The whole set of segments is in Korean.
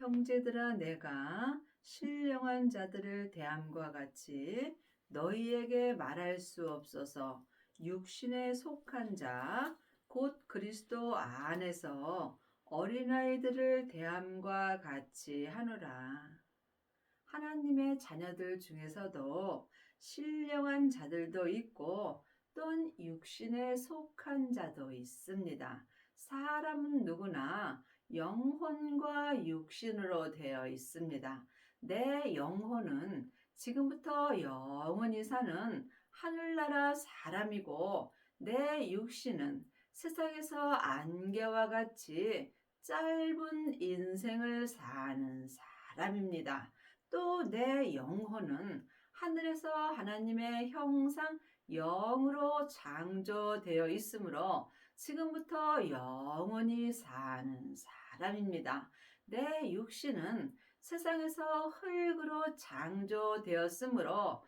형제들아, 내가 신령한 자들을 대함과 같이 너희에게 말할 수 없어서 육신에 속한 자, 곧 그리스도 안에서 어린아이들을 대함과 같이 하노라. 하나님의 자녀들 중에서도 신령한 자들도 있고 또한 육신에 속한 자도 있습니다. 사람은 누구나 영혼과 육신으로 되어 있습니다. 내 영혼은 지금부터 영원히 사는 하늘나라 사람이고 내 육신은 세상에서 안개와 같이 짧은 인생을 사는 사람입니다. 또 내 영혼은 하늘에서 하나님의 형상 영으로 창조되어 있으므로 지금부터 영원히 사는 사람입니다. 내 육신은 세상에서 흙으로 창조되었으므로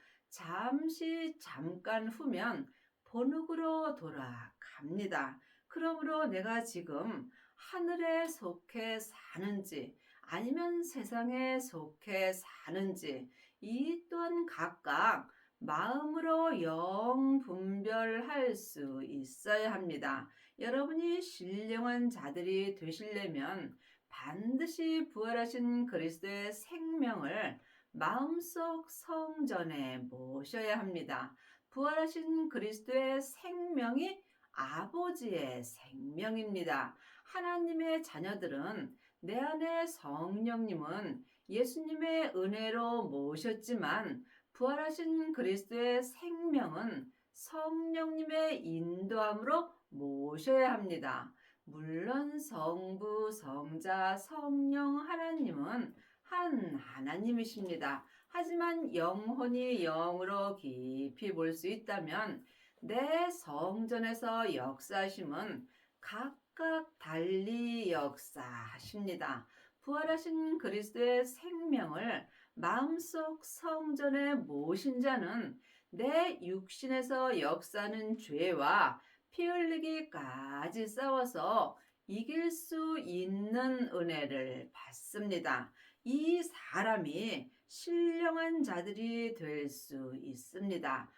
잠깐 후면 본흙으로 돌아갑니다. 그러므로 내가 지금 하늘에 속해 사는지 아니면 세상에 속해 사는지 이 또한 각각 마음으로 영 분별할 수 있어야 합니다. 여러분이 신령한 자들이 되시려면 반드시 부활하신 그리스도의 생명을 마음속 성전에 모셔야 합니다. 부활하신 그리스도의 생명이 아버지의 생명입니다. 하나님의 자녀들은 내 안에 성령님은 예수님의 은혜로 모셨지만 부활하신 그리스도의 생명은 성령님의 인도함으로 모셔야 합니다. 물론 성부, 성자, 성령 하나님은 한 하나님이십니다. 하지만 영혼이 영으로 깊이 볼 수 있다면 내 성전에서 역사하심은 각각 달리 역사하십니다. 부활하신 그리스도의 생명을 마음속 성전에 모신 자는 내 육신에서 역사하는 죄와 피 흘리기까지 싸워서 이길 수 있는 은혜를 받습니다. 이 사람이 신령한 자들이 될 수 있습니다.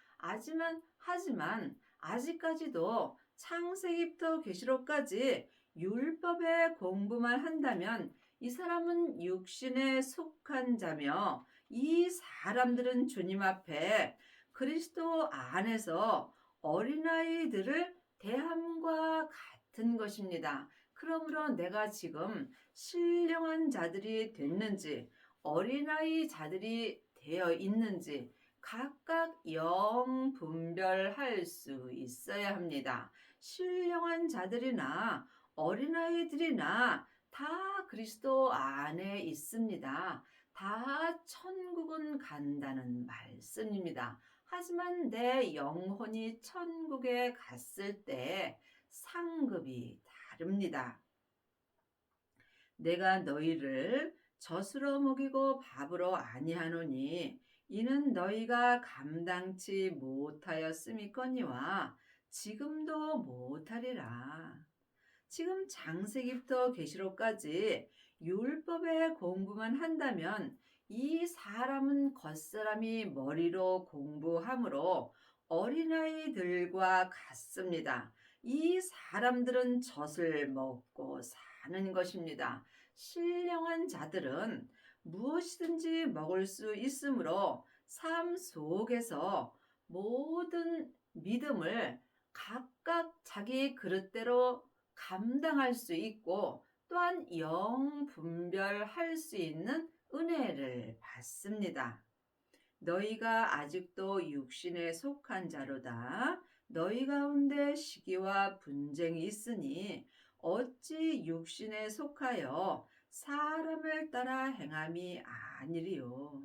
하지만 아직까지도 창세기부터 계시록까지 율법의 공부만 한다면 이 사람은 육신에 속한 자며 이 사람들은 주님 앞에 그리스도 안에서 어린아이들을 대함과 같은 것입니다. 그러므로 내가 지금 신령한 자들이 됐는지 어린아이 자들이 되어 있는지 각각 영 분별할 수 있어야 합니다. 신령한 자들이나 어린아이들이나 다 그리스도 안에 있습니다. 다 천국은 간다는 말씀입니다. 하지만 내 영혼이 천국에 갔을 때 상급이 다릅니다. 내가 너희를 젖으로 먹이고 밥으로 아니하노니 이는 너희가 감당치 못하였음이거니와 지금도 못하리라. 지금 창세기부터 계시록까지 율법의 공부만 한다면 이 사람은 겉사람이 머리로 공부하므로 어린아이들과 같습니다. 이 사람들은 젖을 먹고 사는 것입니다. 신령한 자들은 무엇이든지 먹을 수 있으므로 삶 속에서 모든 믿음을 각각 자기 그릇대로 감당할 수 있고 또한 영 분별할 수 있는 은혜를 받습니다. 너희가 아직도 육신에 속한 자로다. 너희 가운데 시기와 분쟁이 있으니 어찌 육신에 속하여 사람을 따라 행함이 아니리요.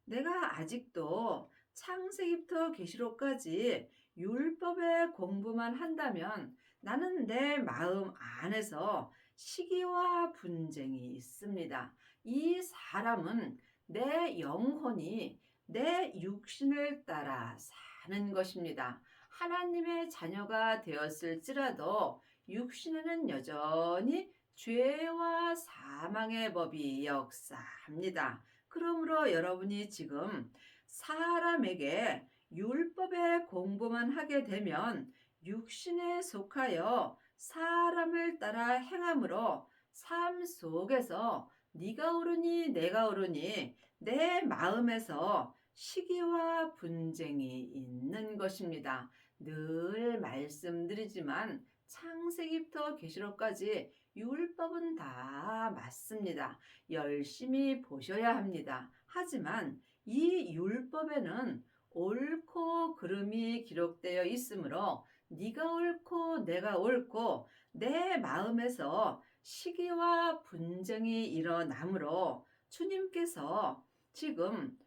내가 아직도 창세기부터 계시록까지 율법의 공부만 한다면 나는 내 마음 안에서 시기와 분쟁이 있습니다. 이 사람은 내 영혼이 내 육신을 따라 사는 것입니다. 하나님의 자녀가 되었을지라도 육신에는 여전히 죄와 사망의 법이 역사합니다. 그러므로 여러분이 지금 사람에게 율법의 공부만 하게 되면 육신에 속하여 사람을 따라 행함으로 삶 속에서 네가 옳으니 내가 옳으니 내 마음에서 시기와 분쟁이 있는 것입니다. 늘 말씀드리지만 창세기부터 계시록까지 율법은 다 맞습니다. 열심히 보셔야 합니다. 하지만 이 율법에는 옳고 그름이 기록되어 있으므로 네가 옳고 내가 옳고 내 마음에서 시기와 분쟁이 일어나므로 주님께서 지금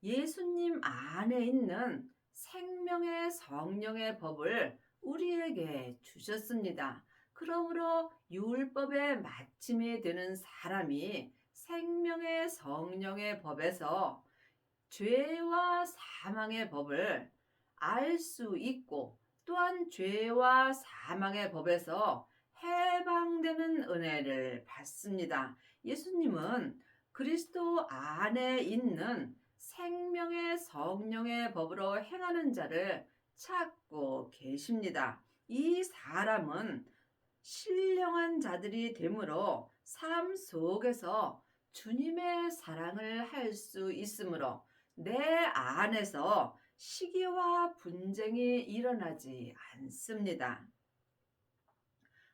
예수님 안에 있는 생명의 성령의 법을 우리에게 주셨습니다. 그러므로 율법의 마침이 되는 사람이 생명의 성령의 법에서 죄와 사망의 법을 알 수 있고 또한 죄와 사망의 법에서 해방되는 은혜를 받습니다. 예수님은 그리스도 안에 있는 생명의 성령의 법으로 행하는 자를 찾고 계십니다. 이 사람은 신령한 자들이 되므로 삶 속에서 주님의 사랑을 할 수 있으므로 내 안에서 시기와 분쟁이 일어나지 않습니다.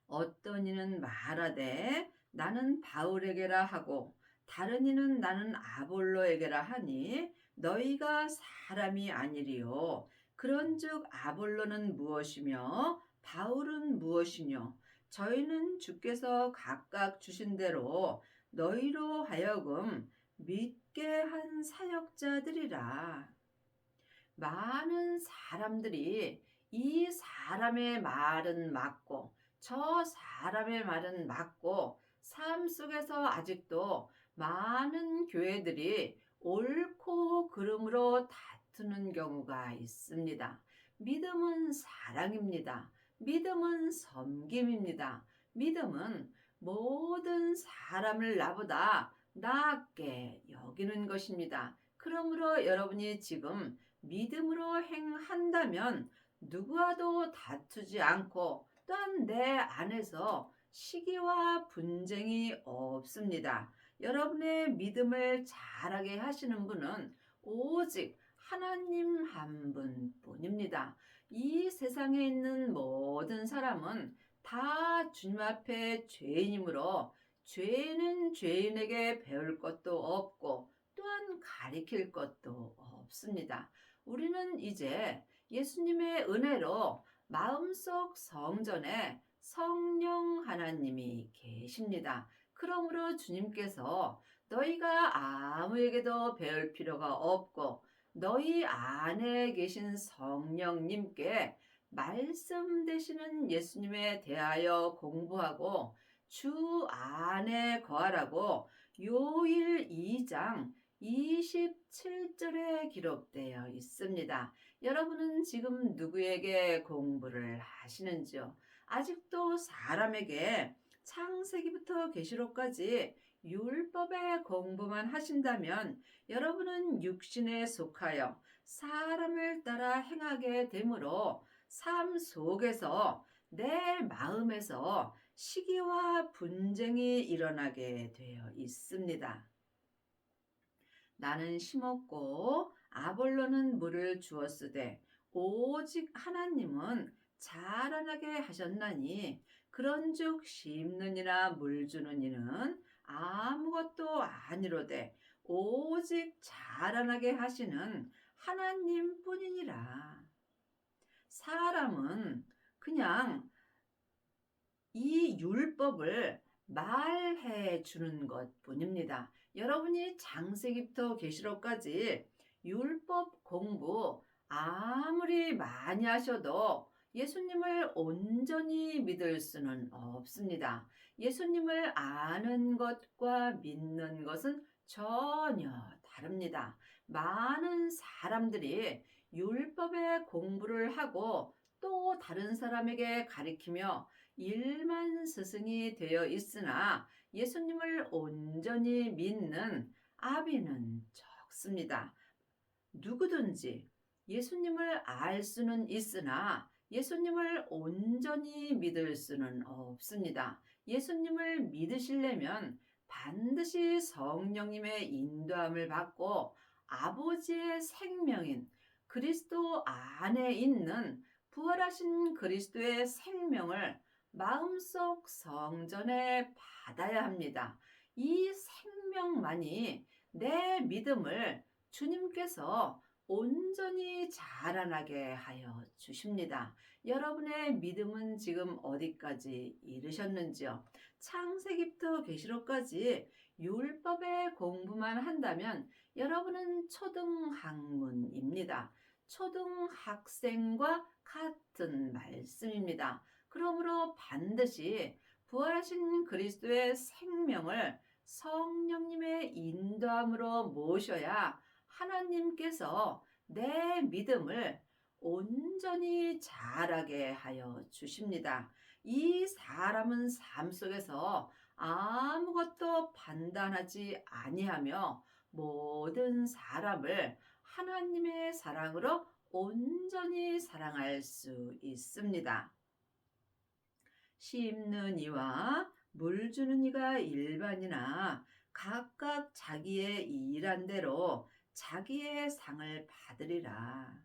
어떤 이는 말하되 나는 바울에게라 하고 다른 이는 나는 아볼로에게라 하니 너희가 사람이 아니리요. 그런즉 아볼로는 무엇이며 바울은 무엇이뇨? 저희는 주께서 각각 주신 대로 너희로 하여금 믿게 한 사역자들이라. 많은 사람들이 이 사람의 말은 맞고 저 사람의 말은 맞고 삶 속에서 아직도 많은 교회들이 옳고 그름으로 다투는 경우가 있습니다. 믿음은 사랑입니다. 믿음은 섬김입니다. 믿음은 모든 사람을 나보다 낫게 여기는 것입니다. 그러므로 여러분이 지금 믿음으로 행한다면 누구와도 다투지 않고 또한 내 안에서 시기와 분쟁이 없습니다. 여러분의 믿음을 자라게 하시는 분은 오직 하나님 한 분뿐입니다. 이 세상에 있는 모든 사람은 다 주님 앞에 죄인이므로 죄는 죄인에게 배울 것도 없고 또한 가리킬 것도 없습니다. 우리는 이제 예수님의 은혜로 마음속 성전에 성령 하나님이 계십니다. 그러므로 주님께서 너희가 아무에게도 배울 필요가 없고 너희 안에 계신 성령님께 말씀 되시는 예수님에 대하여 공부하고 주 안에 거하라고 요일 2장 27절에 기록되어 있습니다. 여러분은 지금 누구에게 공부를 하시는지요? 아직도 사람에게 창세기부터 계시록까지 율법의 공부만 하신다면 여러분은 육신에 속하여 사람을 따라 행하게 되므로 삶 속에서 내 마음에서 시기와 분쟁이 일어나게 되어 있습니다. 나는 심었고 아볼로는 물을 주었으되 오직 하나님은 자라나게 하셨나니 그런즉 심는 이나 물 주는 이는 아무것도 아니로되 오직 자라나게 하시는 하나님뿐이니라. 사람은 그냥 이 율법을 말해 주는 것뿐입니다. 여러분이 창세기부터 계시록까지 율법 공부 아무리 많이 하셔도 예수님을 온전히 믿을 수는 없습니다. 예수님을 아는 것과 믿는 것은 전혀 다릅니다. 많은 사람들이 율법의 공부를 하고 또 다른 사람에게 가리키며 일만 스승이 되어 있으나 예수님을 온전히 믿는 아비는 적습니다. 누구든지 예수님을 알 수는 있으나 예수님을 온전히 믿을 수는 없습니다. 예수님을 믿으시려면 반드시 성령님의 인도함을 받고 아버지의 생명인 그리스도 안에 있는 부활하신 그리스도의 생명을 마음속 성전에 받아야 합니다. 이 생명만이 내 믿음을 주님께서 온전히 자라나게 하여 주십니다. 여러분의 믿음은 지금 어디까지 이르셨는지요? 창세기부터 계시록까지 율법의 공부만 한다면 여러분은 초등학문입니다. 초등학생과 같은 말씀입니다. 그러므로 반드시 부활하신 그리스도의 생명을 성령님의 인도함으로 모셔야 하나님께서 내 믿음을 온전히 자라게 하여 주십니다. 이 사람은 삶 속에서 아무것도 판단하지 아니하며 모든 사람을 하나님의 사랑으로 온전히 사랑할 수 있습니다. 심는 이와 물 주는 이가 일반이나 각각 자기의 일한 대로 자기의 상을 받으리라.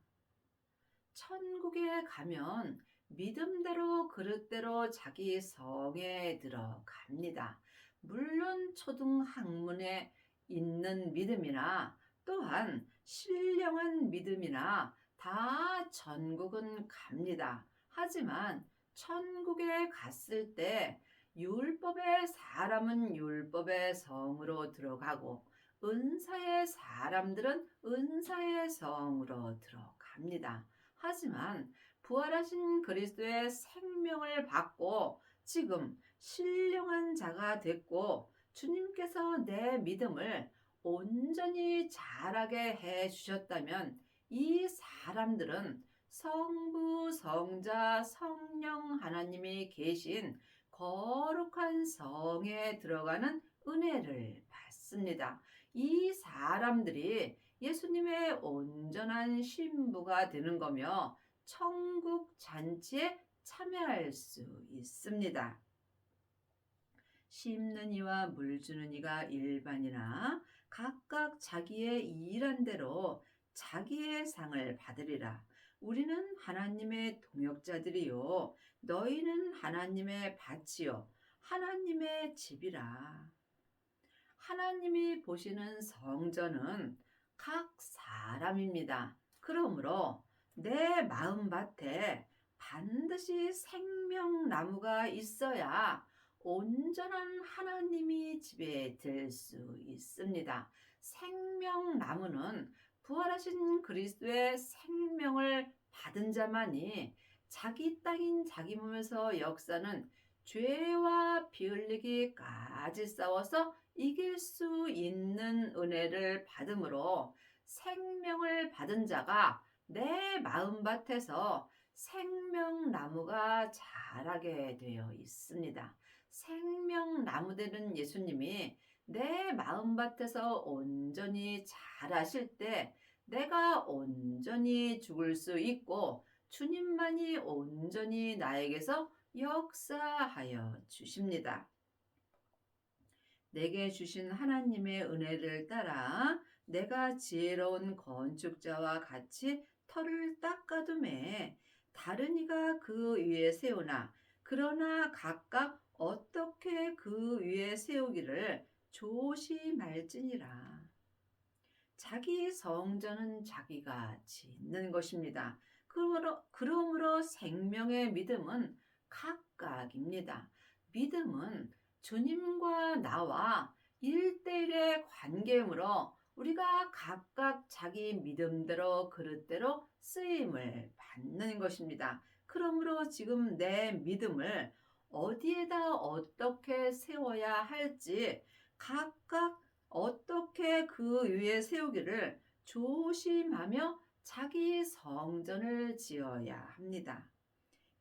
천국에 가면 믿음대로 그릇대로 자기 성에 들어갑니다. 물론 초등학문에 있는 믿음이나 또한 신령한 믿음이나 다 천국은 갑니다. 하지만 천국에 갔을 때 율법의 사람은 율법의 성으로 들어가고 은사의 사람들은 은사의 성으로 들어갑니다. 하지만 부활하신 그리스도의 생명을 받고 지금 신령한 자가 됐고 주님께서 내 믿음을 온전히 자라게 해 주셨다면 이 사람들은 성부, 성자, 성령 하나님이 계신 거룩한 성에 들어가는 은혜를 받습니다. 이 사람들이 예수님의 온전한 신부가 되는 거며 천국 잔치에 참여할 수 있습니다. 심는 이와 물 주는 이가 일반이나 각각 자기의 일한 대로 자기의 상을 받으리라. 우리는 하나님의 동역자들이요 너희는 하나님의 밭이요 하나님의 집이라. 하나님이 보시는 성전은 각 사람입니다. 그러므로 내 마음밭에 반드시 생명나무가 있어야 온전한 하나님이 집에 들 수 있습니다. 생명나무는 부활하신 그리스도의 생명을 받은 자만이 자기 땅인 자기 몸에서 역사는 죄와 피 흘리기까지 싸워서 이길 수 있는 은혜를 받음으로 생명을 받은 자가 내 마음밭에서 생명나무가 자라게 되어 있습니다. 생명나무 되는 예수님이 내 마음밭에서 온전히 자라실 때 내가 온전히 죽을 수 있고 주님만이 온전히 나에게서 역사하여 주십니다. 내게 주신 하나님의 은혜를 따라 내가 지혜로운 건축자와 같이 터를 닦아둠에 다른 이가 그 위에 세우나 그러나 각각 어떻게 그 위에 세우기를 조심할지니라. 자기 성전은 자기가 짓는 것입니다. 그러므로 생명의 믿음은 각각입니다. 믿음은 주님과 나와 1대1의 관계이므로 우리가 각각 자기 믿음대로 그릇대로 쓰임을 받는 것입니다. 그러므로 지금 내 믿음을 어디에다 어떻게 세워야 할지 각각 어떻게 그 위에 세우기를 조심하며 자기 성전을 지어야 합니다.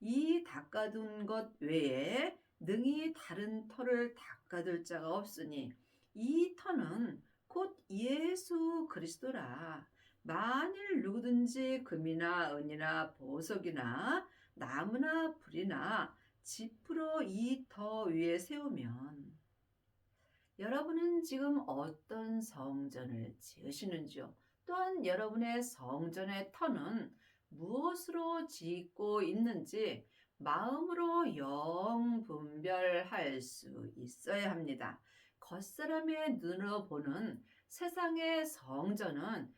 이 닦아둔 것 외에 능히 다른 터를 닦아둘 자가 없으니 이 터는 곧 예수 그리스도라. 만일 누구든지 금이나 은이나 보석이나 나무나 불이나 지푸로 이 터 위에 세우면 여러분은 지금 어떤 성전을 지으시는지요? 또한 여러분의 성전의 터는 무엇으로 짓고 있는지 마음으로 영 분별할 수 있어야 합니다. 겉사람의 눈으로 보는 세상의 성전은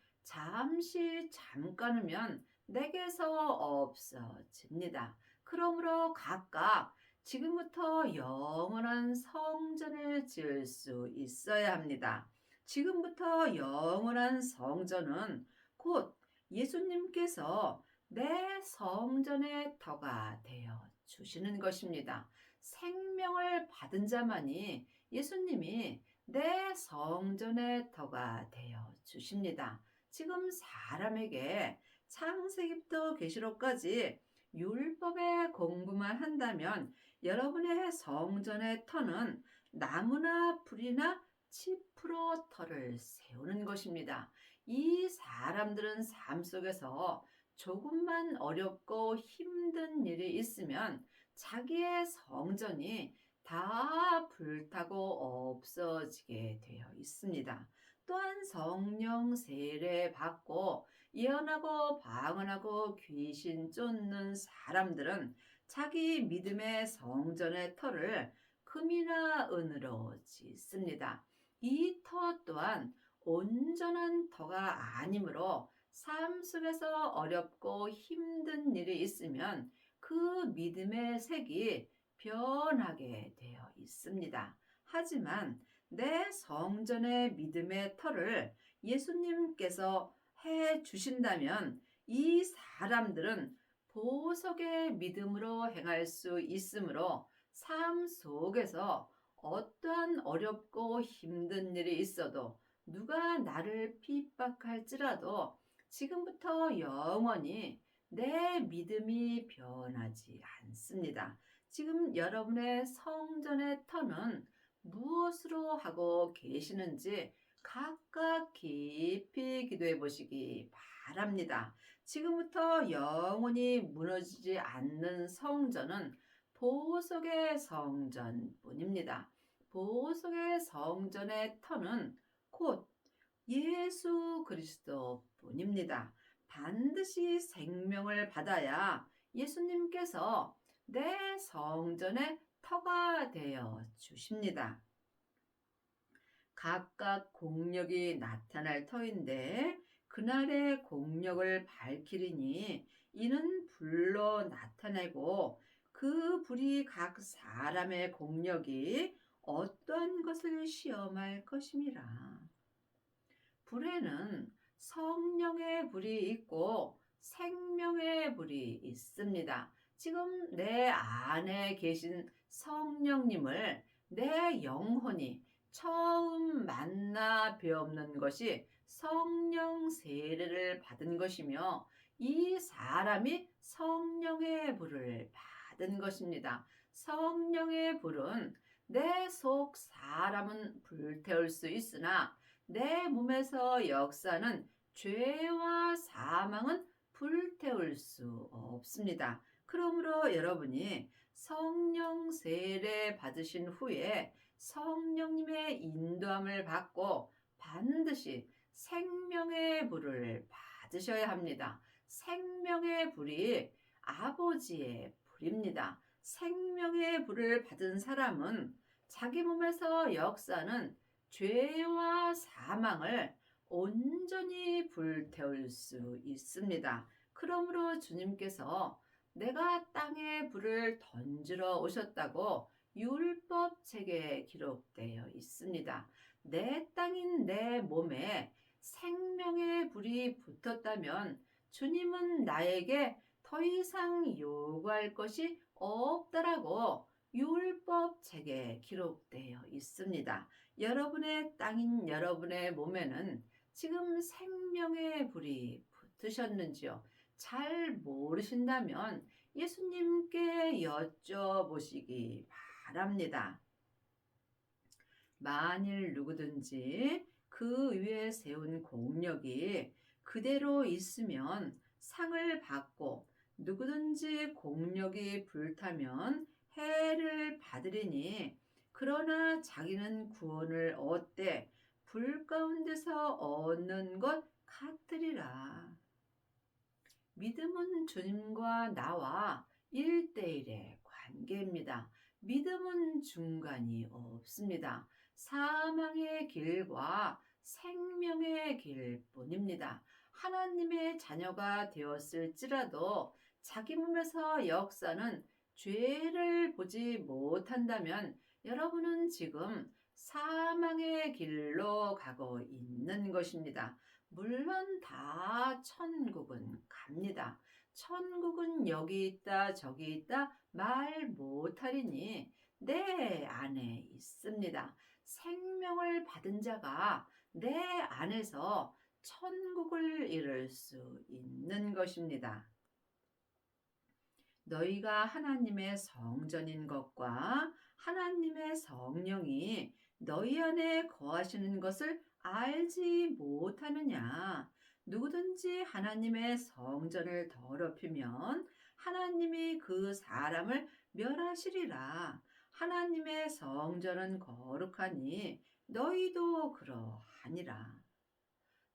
잠깐이면 내게서 없어집니다. 그러므로 각각 지금부터 영원한 성전을 지을 수 있어야 합니다. 지금부터 영원한 성전은 곧 예수님께서 내 성전의 터가 되어 주시는 것입니다. 생명을 받은 자만이 예수님이 내 성전의 터가 되어 주십니다. 지금 사람에게 창세기부터 계시록까지 율법의 공부만 한다면 여러분의 성전의 터는 나무나 불이나 칩으로 터를 세우는 것입니다. 이 사람들은 삶 속에서 조금만 어렵고 힘든 일이 있으면 자기의 성전이 다 불타고 없어지게 되어 있습니다. 또한 성령 세례 받고 예언하고 방언하고 귀신 쫓는 사람들은 자기 믿음의 성전의 터를 금이나 은으로 짓습니다. 이 터 또한 온전한 터가 아니므로 삶 속에서 어렵고 힘든 일이 있으면 그 믿음의 색이 변하게 되어 있습니다. 하지만 내 성전의 믿음의 터를 예수님께서 해 주신다면 이 사람들은 보석의 믿음으로 행할 수 있으므로 삶 속에서 어떠한 어렵고 힘든 일이 있어도 누가 나를 핍박할지라도 지금부터 영원히 내 믿음이 변하지 않습니다. 지금 여러분의 성전의 터는 무엇으로 하고 계시는지 각각 깊이 기도해 보시기 바랍니다. 지금부터 영원히 무너지지 않는 성전은 보석의 성전뿐입니다. 보석의 성전의 터는 곧 예수 그리스도뿐입니다. 반드시 생명을 받아야 예수님께서 내 성전의 터가 되어 주십니다. 각각 공력이 나타날 터인데 그날의 공력을 밝히리니 이는 불로 나타내고 그 불이 각 사람의 공력이 어떠한 것을 시험할 것임이라. 불에는 성령의 불이 있고 생명의 불이 있습니다. 지금 내 안에 계신 성령님을 내 영혼이 처음 만나 뵈옵는 것이 성령 세례를 받은 것이며 이 사람이 성령의 불을 받은 것입니다. 성령의 불은 내 속 사람은 불태울 수 있으나 내 몸에서 역사는 죄와 사망은 불태울 수 없습니다. 그러므로 여러분이 성령 세례 받으신 후에 성령님의 인도함을 받고 반드시 생명의 불을 받으셔야 합니다. 생명의 불이 아버지의 불입니다. 생명의 불을 받은 사람은 자기 몸에서 역사는 죄와 사망을 온전히 불태울 수 있습니다. 그러므로 주님께서 내가 땅에 불을 던지러 오셨다고 율법책에 기록되어 있습니다. 내 땅인 내 몸에 생명의 불이 붙었다면 주님은 나에게 더 이상 요구할 것이 없다라고 율법책에 기록되어 있습니다. 여러분의 땅인 여러분의 몸에는 지금 생명의 불이 붙으셨는지요? 잘 모르신다면 예수님께 여쭤보시기 바랍니다. 만일 누구든지 그 위에 세운 공력이 그대로 있으면 상을 받고 누구든지 공력이 불타면 해를 받으리니 그러나 자기는 구원을 얻되 불 가운데서 얻는 것 같으리라. 믿음은 주님과 나와 1대1의 관계입니다. 믿음은 중간이 없습니다. 사망의 길과 생명의 길뿐입니다. 하나님의 자녀가 되었을지라도 자기 몸에서 역사는 죄를 보지 못한다면 여러분은 지금 사망의 길로 가고 있는 것입니다. 물론 다 천국은 갑니다. 천국은 여기 있다 저기 있다 말 못하리니 내 안에 있습니다. 생명을 받은 자가 내 안에서 천국을 이룰 수 있는 것입니다. 너희가 하나님의 성전인 것과 하나님의 성령이 너희 안에 거하시는 것을 알지 못하느냐? 누구든지 하나님의 성전을 더럽히면 하나님이 그 사람을 멸하시리라. 하나님의 성전은 거룩하니 너희도 그러하니라.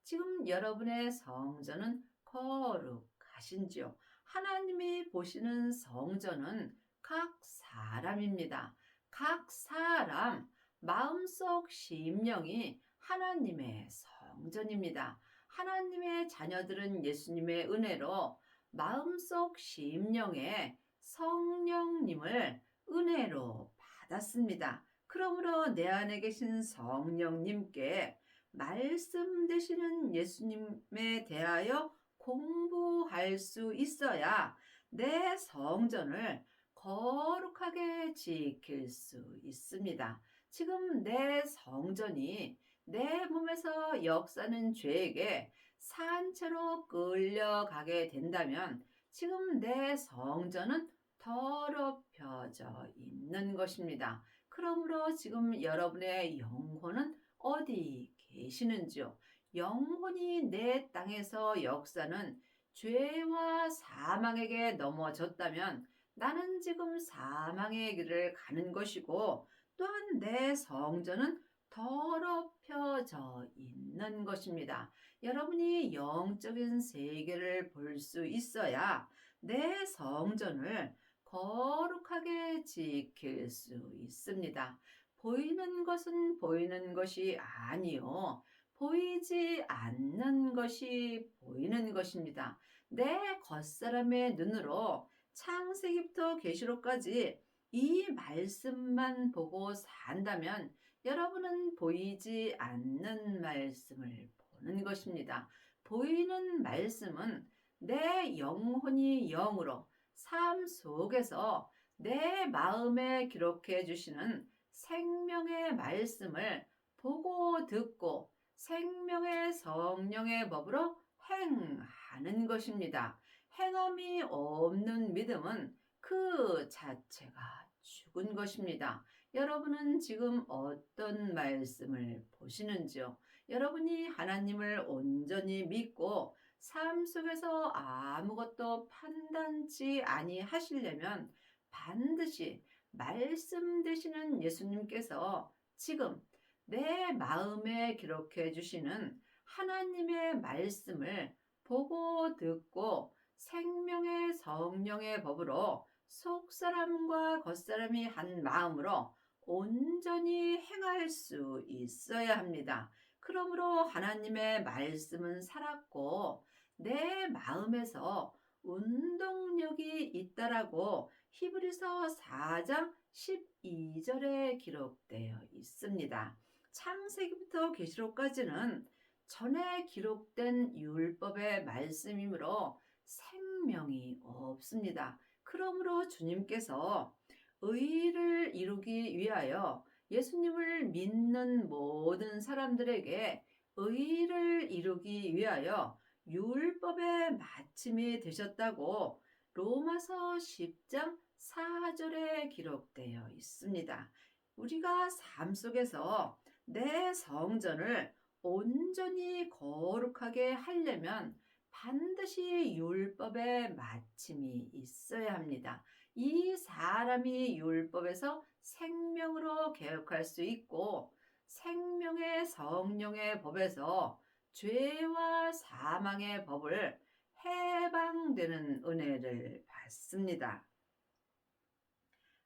지금 여러분의 성전은 거룩하신지요? 하나님이 보시는 성전은 각 사람입니다. 각 사람 마음속 심령이 하나님의 성전입니다. 하나님의 자녀들은 예수님의 은혜로 마음속 심령에 성령님을 은혜로 받았습니다. 그러므로 내 안에 계신 성령님께 말씀 되시는 예수님에 대하여 공부할 수 있어야 내 성전을 거룩하게 지킬 수 있습니다. 지금 내 성전이 내 몸에서 역사는 죄에게 산채로 끌려가게 된다면 지금 내 성전은 더럽혀져 있는 것입니다. 그러므로 지금 여러분의 영혼은 어디 계시는지요? 영혼이 내 땅에서 역사는 죄와 사망에게 넘어졌다면 나는 지금 사망의 길을 가는 것이고 또한 내 성전은 더럽혀져 있는 것입니다. 여러분이 영적인 세계를 볼 수 있어야 내 성전을 거룩하게 지킬 수 있습니다. 보이는 것은 보이는 것이 아니요. 보이지 않는 것이 보이는 것입니다. 내 겉사람의 눈으로 창세기부터 계시록까지 이 말씀만 보고 산다면 여러분은 보이지 않는 말씀을 보는 것입니다. 보이는 말씀은 내 영혼이 영으로 삶 속에서 내 마음에 기록해 주시는 생명의 말씀을 보고 듣고 생명의 성령의 법으로 행하는 것입니다. 행함이 없는 믿음은 그 자체가 죽은 것입니다. 여러분은 지금 어떤 말씀을 보시는지요? 여러분이 하나님을 온전히 믿고 삶 속에서 아무것도 판단치 아니하시려면 반드시 말씀 되시는 예수님께서 지금 내 마음에 기록해 주시는 하나님의 말씀을 보고 듣고 생명의 성령의 법으로 속사람과 겉사람이 한 마음으로 온전히 행할 수 있어야 합니다. 그러므로 하나님의 말씀은 살았고 내 마음에서 운동력이 있다라고 히브리서 4장 12절에 기록되어 있습니다. 창세기부터 계시록까지는 전에 기록된 율법의 말씀이므로 생명이 없습니다. 그러므로 주님께서 의를 이루기 위하여 예수님을 믿는 모든 사람들에게 의를 이루기 위하여 율법의 마침이 되셨다고 로마서 10장 4절에 기록되어 있습니다. 우리가 삶 속에서 내 성전을 온전히 거룩하게 하려면 반드시 율법의 마침이 있어야 합니다. 이 사람이 율법에서 생명으로 개혁할 수 있고 생명의 성령의 법에서 죄와 사망의 법을 해방되는 은혜를 받습니다.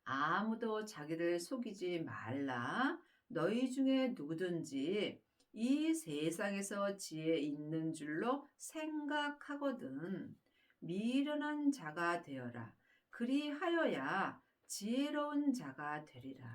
아무도 자기를 속이지 말라. 너희 중에 누구든지 이 세상에서 지혜 있는 줄로 생각하거든 미련한 자가 되어라. 그리하여야 지혜로운 자가 되리라.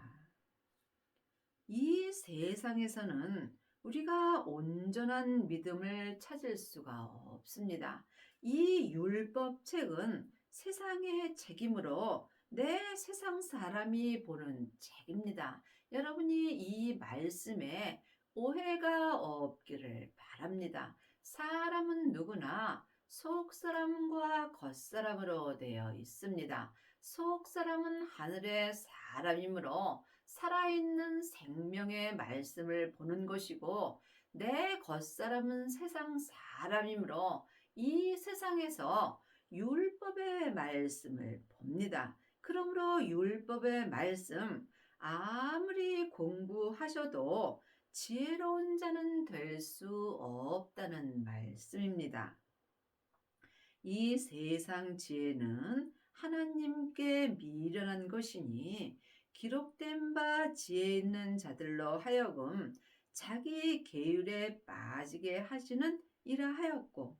이 세상에서는 우리가 온전한 믿음을 찾을 수가 없습니다. 이 율법책은 세상의 책임으로 내 세상 사람이 보는 책입니다. 여러분이 이 말씀에 오해가 없기를 바랍니다. 사람은 누구나 속사람과 겉사람으로 되어 있습니다. 속사람은 하늘의 사람이므로 살아있는 생명의 말씀을 보는 것이고 내 겉사람은 세상 사람이므로 이 세상에서 율법의 말씀을 봅니다. 그러므로 율법의 말씀 아무리 공부하셔도 지혜로운 자는 될 수 없다는 말씀입니다. 이 세상 지혜는 하나님께 미련한 것이니 기록된 바 지혜 있는 자들로 하여금 자기 계율에 빠지게 하시는 이라 하였고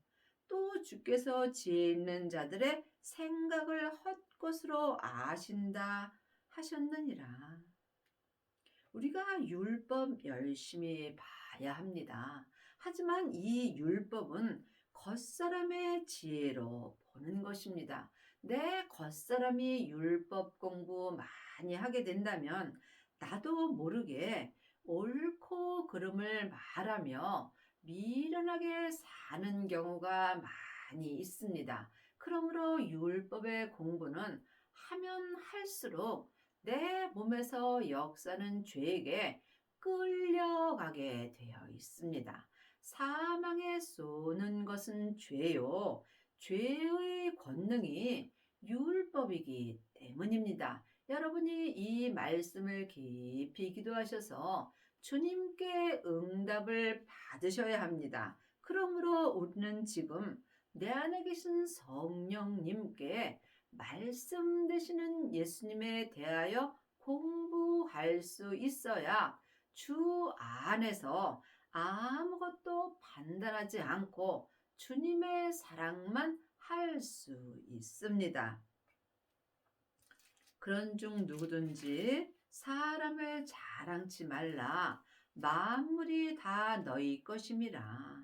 또 주께서 지혜 있는 자들의 생각을 헛것으로 아신다 하셨느니라. 우리가 율법 열심히 봐야 합니다. 하지만 이 율법은 겉사람의 지혜로 보는 것입니다. 내 겉사람이 율법 공부 많이 하게 된다면 나도 모르게 옳고 그름을 말하며 미련하게 사는 경우가 많이 있습니다. 그러므로 율법의 공부는 하면 할수록 내 몸에서 역사는 죄에게 끌려가게 되어 있습니다. 사망에 쏘는 것은 죄요. 죄의 권능이 율법이기 때문입니다. 여러분이 이 말씀을 깊이 기도하셔서 주님께 응답을 받으셔야 합니다. 그러므로 우리는 지금 내 안에 계신 성령님께 말씀 되시는 예수님에 대하여 공부할 수 있어야 주 안에서 아무것도 판단하지 않고 주님의 사랑만 할 수 있습니다. 그런 중 누구든지 사람을 자랑치 말라. 만물이 다 너희 것임이라.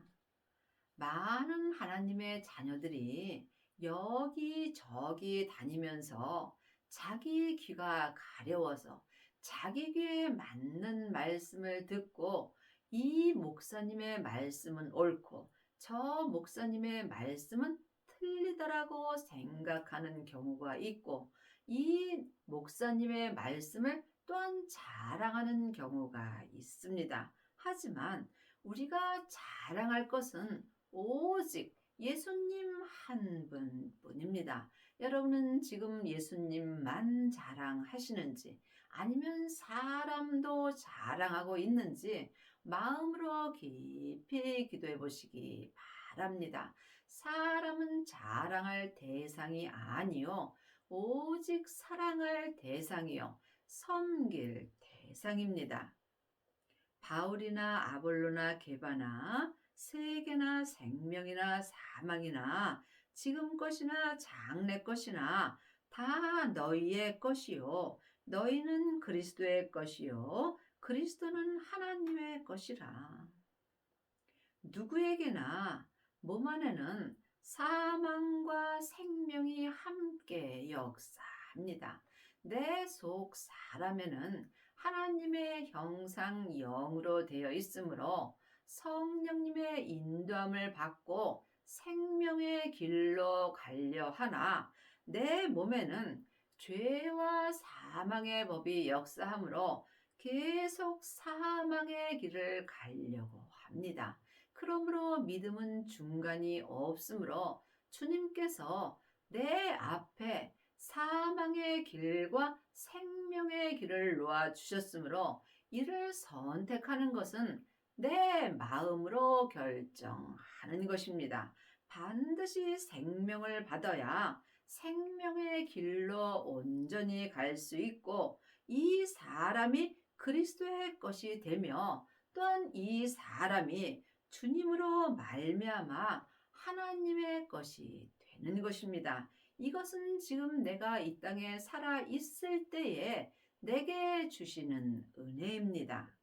많은 하나님의 자녀들이 여기저기 다니면서 자기 귀가 가려워서 자기 귀에 맞는 말씀을 듣고 이 목사님의 말씀은 옳고 저 목사님의 말씀은 틀리더라고 생각하는 경우가 있고 이 목사님의 말씀을 또한 자랑하는 경우가 있습니다. 하지만 우리가 자랑할 것은 오직 예수님 한 분뿐입니다. 여러분은 지금 예수님만 자랑하시는지 아니면 사람도 자랑하고 있는지 마음으로 깊이 기도해 보시기 바랍니다. 사람은 자랑할 대상이 아니요 오직 사랑할 대상이요 섬길 대상입니다. 바울이나 아볼로나 게바나 세계나 생명이나 사망이나 지금 것이나 장래 것이나 다 너희의 것이요 너희는 그리스도의 것이요 그리스도는 하나님의 것이라. 누구에게나 몸 안에는 사망과 생명이 함께 역사합니다. 내 속 사람에는 하나님의 형상 영으로 되어 있으므로 성령님의 인도함을 받고 생명의 길로 가려 하나 내 몸에는 죄와 사망의 법이 역사하므로 계속 사망의 길을 가려고 합니다. 그러므로 믿음은 중간이 없으므로 주님께서 내 앞에 사망의 길과 생명의 길을 놓아 주셨으므로 이를 선택하는 것은 내 마음으로 결정하는 것입니다. 반드시 생명을 받아야 생명의 길로 온전히 갈 수 있고 이 사람이 그리스도의 것이 되며 또한 이 사람이 주님으로 말미암아 하나님의 것이 되는 것입니다. 이것은 지금 내가 이 땅에 살아 있을 때에 내게 주시는 은혜입니다.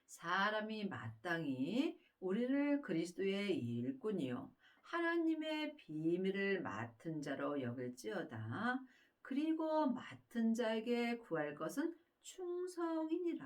사람이 마땅히 우리를 그리스도의 일꾼이요 하나님의 비밀을 맡은 자로 여길지어다. 그리고 맡은 자에게 구할 것은 충성이니라.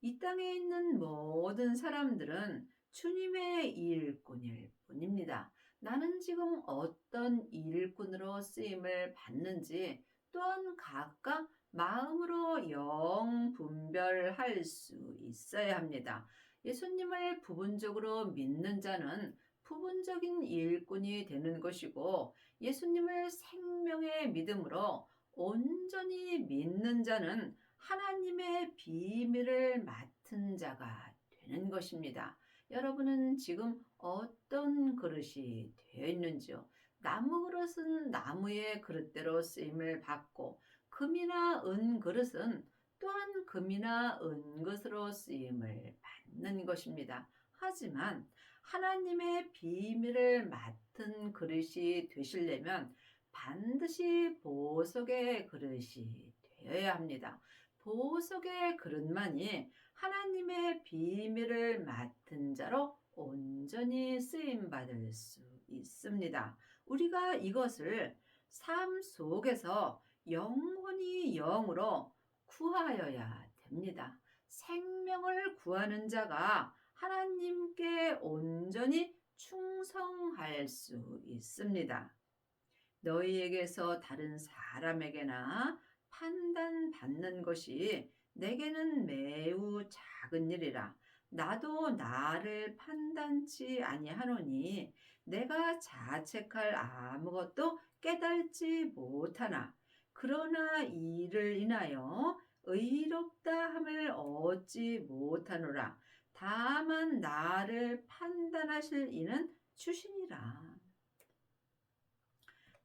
이 땅에 있는 모든 사람들은 주님의 일꾼일 뿐입니다. 나는 지금 어떤 일꾼으로 쓰임을 받는지 또한 각각 마음으로 영 분별할 수 있어야 합니다. 예수님을 부분적으로 믿는 자는 부분적인 일꾼이 되는 것이고 예수님을 생명의 믿음으로 온전히 믿는 자는 하나님의 비밀을 맡은 자가 되는 것입니다. 여러분은 지금 어떤 그릇이 되어 있는지요? 나무 그릇은 나무의 그릇대로 쓰임을 받고 금이나 은 그릇은 또한 금이나 은 것으로 쓰임을 받는 것입니다. 하지만 하나님의 비밀을 맡은 그릇이 되시려면 반드시 보석의 그릇이 되어야 합니다. 보석의 그릇만이 하나님의 비밀을 맡은 자로 온전히 쓰임받을 수 있습니다. 우리가 이것을 삶 속에서 영원히 영으로 구하여야 됩니다. 생명을 구하는 자가 하나님께 온전히 충성할 수 있습니다. 너희에게서 다른 사람에게나 판단받는 것이 내게는 매우 작은 일이라. 나도 나를 판단치 아니하노니 내가 자책할 아무것도 깨달지 못하나 그러나 이를 인하여 의롭다 함을 얻지 못하노라. 다만 나를 판단하실 이는 주시니라.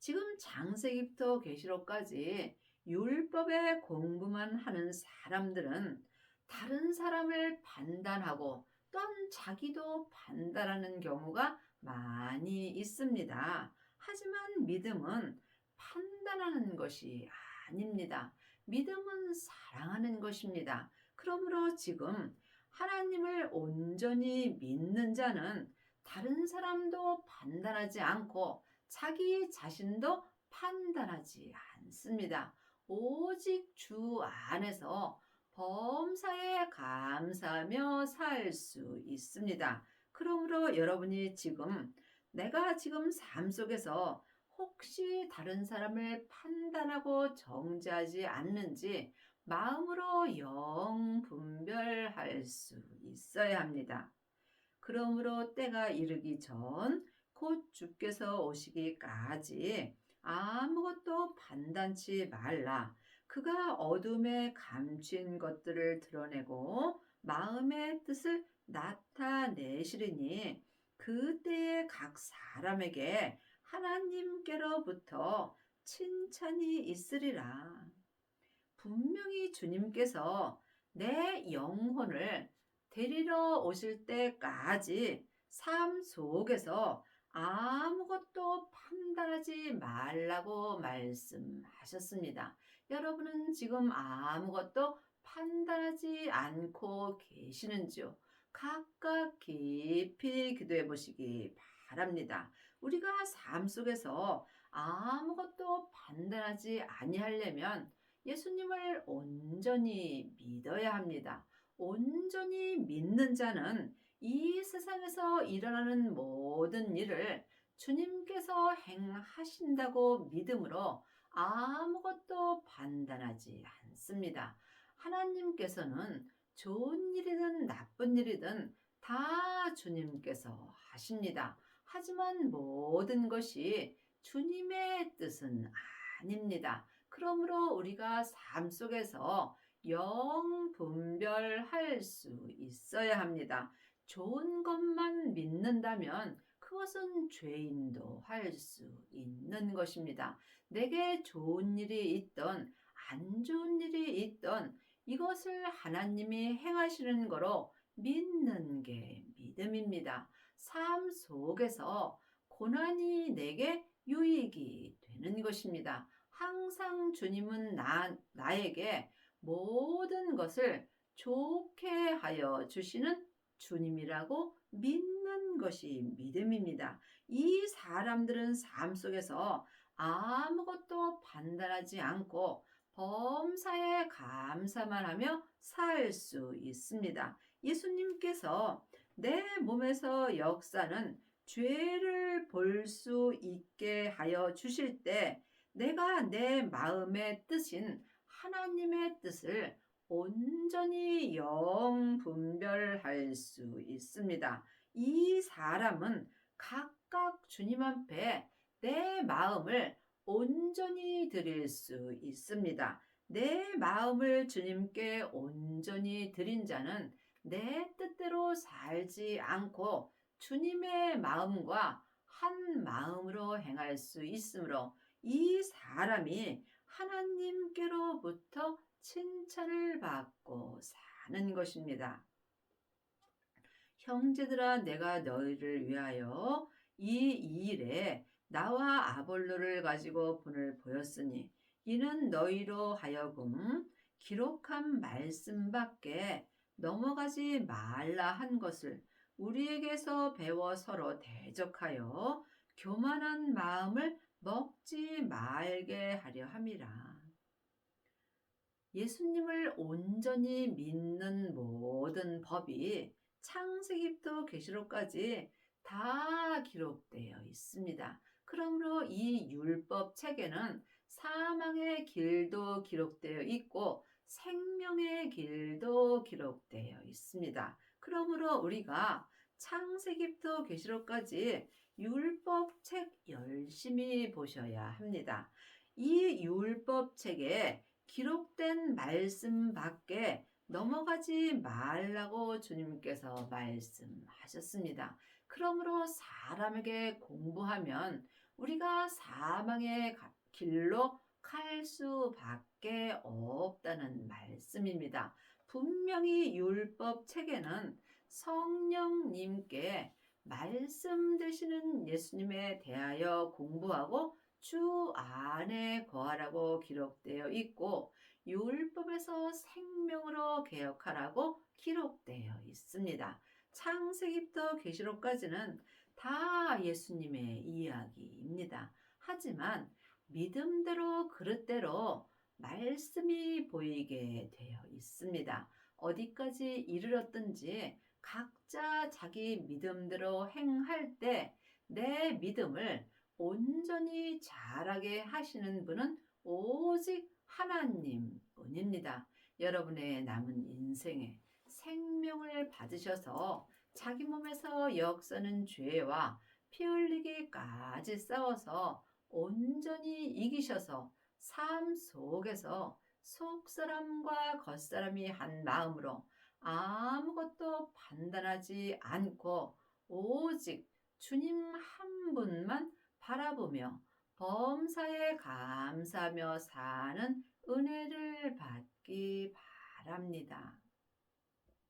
지금 창세기부터 계시록까지 율법의 공부만 하는 사람들은 다른 사람을 판단하고 또한 자기도 판단하는 경우가 많이 있습니다. 하지만 믿음은 판단하는 것이 아닙니다. 믿음은 사랑하는 것입니다. 그러므로 지금 하나님을 온전히 믿는 자는 다른 사람도 판단하지 않고 자기 자신도 판단하지 않습니다. 오직 주 안에서 범사에 감사하며 살 수 있습니다. 그러므로 여러분이 지금 내가 지금 삶 속에서 혹시 다른 사람을 판단하고 정죄하지 않는지 마음으로 영 분별할 수 있어야 합니다. 그러므로 때가 이르기 전 곧 주께서 오시기까지 아무것도 판단치 말라. 그가 어둠에 감춘 것들을 드러내고 마음의 뜻을 나타내시리니 그때에 각 사람에게 하나님께로부터 칭찬이 있으리라. 분명히 주님께서 내 영혼을 데리러 오실 때까지 삶 속에서 아무것도 판단하지 말라고 말씀하셨습니다. 여러분은 지금 아무것도 판단하지 않고 계시는지요? 각각 깊이 기도해 보시기 바랍니다. 우리가 삶 속에서 아무것도 판단하지 아니하려면 예수님을 온전히 믿어야 합니다. 온전히 믿는 자는 이 세상에서 일어나는 모든 일을 주님께서 행하신다고 믿음으로 아무것도 판단하지 않습니다. 하나님께서는 좋은 일이든 나쁜 일이든 다 주님께서 하십니다. 하지만 모든 것이 주님의 뜻은 아닙니다. 그러므로 우리가 삶 속에서 영 분별할 수 있어야 합니다. 좋은 것만 믿는다면 그것은 죄인도 할 수 있는 것입니다. 내게 좋은 일이 있던 안 좋은 일이 있던 이것을 하나님이 행하시는 거로 믿는 게 믿음입니다. 삶 속에서 고난이 내게 유익이 되는 것입니다. 항상 주님은 나에게 모든 것을 좋게 하여 주시는 주님이라고 믿는 것이 믿음입니다. 이 사람들은 삶 속에서 아무것도 판단하지 않고 범사에 감사만 하며 살 수 있습니다. 예수님께서 내 몸에서 역사는 죄를 볼 수 있게 하여 주실 때 내가 내 마음의 뜻인 하나님의 뜻을 온전히 영분별할 수 있습니다. 이 사람은 각각 주님 앞에 내 마음을 온전히 드릴 수 있습니다. 내 마음을 주님께 온전히 드린 자는 내 뜻대로 살지 않고 주님의 마음과 한 마음으로 행할 수 있으므로 이 사람이 하나님께로부터 칭찬을 받고 사는 것입니다. 형제들아, 내가 너희를 위하여 이 일에 나와 아볼로를 가지고 본을 보였으니 이는 너희로 하여금 기록한 말씀밖에 넘어가지 말라 한 것을 우리에게서 배워 서로 대적하여 교만한 마음을 먹지 말게 하려 함이라. 예수님을 온전히 믿는 모든 법이 창세기부터 계시록까지 다 기록되어 있습니다. 그러므로 이 율법 책에는 사망의 길도 기록되어 있고 생명의 길도 기록되어 있습니다. 그러므로 우리가 창세기부터 계시록까지 율법 책 열심히 보셔야 합니다. 이 율법 책에 기록된 말씀밖에 넘어가지 말라고 주님께서 말씀하셨습니다. 그러므로 사람에게 공부하면 우리가 사망의 길로 갈 수밖에 없다는 말씀입니다. 분명히 율법 책에는 성령님께 말씀 되시는 예수님에 대하여 공부하고 주 안에 거하라고 기록되어 있고 율법에서 생명으로 개혁하라고 기록되어 있습니다. 창세기부터 계시록까지는 다 예수님의 이야기입니다. 하지만 믿음대로 그릇대로 말씀이 보이게 되어 있습니다. 어디까지 이르렀든지 각자 자기 믿음대로 행할 때 내 믿음을 온전히 자라게 하시는 분은 오직 하나님 뿐입니다. 여러분의 남은 인생에 생명을 받으셔서 자기 몸에서 역사는 죄와 피 흘리기까지 싸워서 온전히 이기셔서 삶 속에서 속사람과 겉사람이 한 마음으로 아무것도 판단하지 않고 오직 주님 한 분만 바라보며 범사에 감사하며 사는 은혜를 받기 바랍니다.